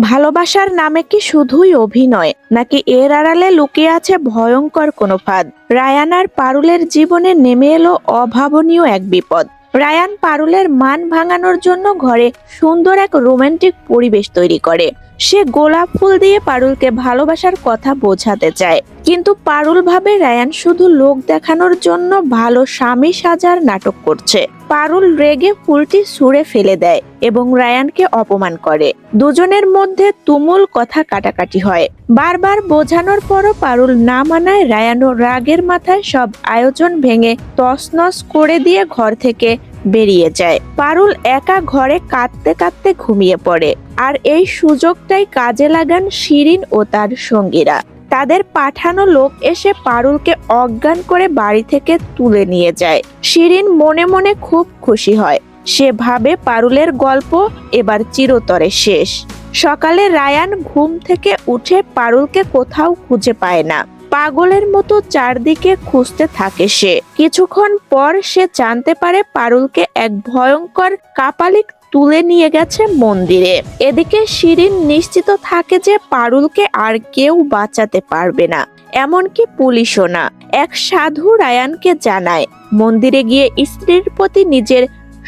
ভালোবাসার নামে কি শুধুই অভিনয়, নাকি এর আড়ালে লুকিয়ে আছে ভয়ঙ্কর কোনো ফাঁদ? রায়ান আর পারুলের জীবনে নেমে এলো অভাবনীয় এক বিপদ। রায়ান পারুলের মান ভাঙানোর জন্য ঘরে সুন্দর এক রোমান্টিক পরিবেশ তৈরি করে। সে গোলাপ ফুল দিয়ে পারুলকে ভালোবাসার কথা বোঝাতে চায়, কিন্তু পারুল ভাবে রায়ান শুধু লোক দেখানোর জন্য ভালো স্বামী সাজার নাটক করছে। পারুল রেগে ফুলটি ছুঁড়ে ফেলে দেয় এবং রায়ানকে অপমান করে। দুজনের মধ্যে তুমুল কথা কাটাকাটি হয়। বারবার বোঝানোর পরও পারুল না মানায় রায়ানও রাগের মাথায় সব আয়োজন ভেঙে তছনছ করে দিয়ে ঘর থেকে বেরিয়ে যায়। পারুল একা ঘরে কাঁদতে কাঁদতে ঘুমিয়ে পড়ে। আর এই সুযোগটাই কাজে লাগান শিরিন ও তার সঙ্গীরা। তাদের পাঠানো লোক এসে পারুলকে অজ্ঞান করে বাড়ি থেকে তুলে নিয়ে যায়। শিরিন মনে মনে খুব খুশি হয়। সে ভাবে পারুলের গল্প এবার চিরতরে শেষ। সকালে রায়ান ঘুম থেকে উঠে পারুলকে কোথাও খুঁজে পায় না। পাগলের মতো চারদিকে খুঁজতে থাকে সে। কিছুক্ষণ পর সে জানতে পারে পারুলকে এক ভয়ঙ্কর কাপালিক তুলে নিয়ে গেছে মন্দিরে। এদিকে শিরিন নিশ্চিত থাকে যে পারুলকে আর কেউ বাঁচাতে পারবে না, এমনকি পুলিশও না। এক সাধু রায়ানকে জানায় মন্দিরে গিয়ে স্ত্রীর প্রতি নিজের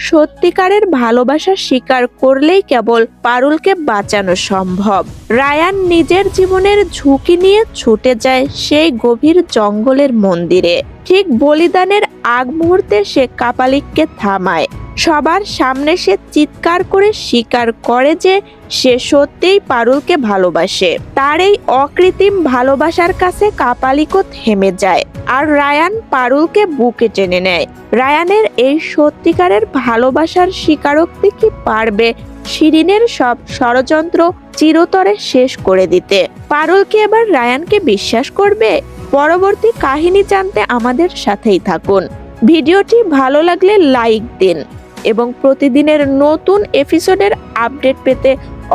সত্যিকারের ভালোবাসা স্বীকার করলেই কেবল পারুলকে বাঁচানো সম্ভব। রায়ান নিজের জীবনের ঝুঁকি নিয়ে ছুটে যায় সেই গভীর জঙ্গলের মন্দিরে। ঠিক বলিদানের আগ মুহূর্তে সে কাপালিককে থামায়। সবার সামনে সে চিৎকার করে স্বীকার করে যে সে সত্যিই পারুলকে ভালোবাসে। তার এই অকৃত্রিম ভালোবাসার কাছে কাপালিকও থেমে যায়, আর রায়ান পারুলকে বুকে টেনে নেয়। রায়ানের এই সত্যিকারের ভালোবাসার স্বীকারোক্তি কি পারবে শিরিনের সব ষড়যন্ত্র চিরতরে শেষ করে দিতে? পারুল কি এবার রায়ানকে বিশ্বাস করবে? পরবর্তী কাহিনী জানতে আমাদের সাথেই থাকুন। ভিডিওটি ভালো লাগলে লাইক দিন এবং প্রতিদিনের নতুন এপিসোডের আপডেট পেতে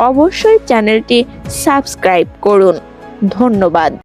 অবশ্যই চ্যানেলটি সাবস্ক্রাইব করুন। ধন্যবাদ।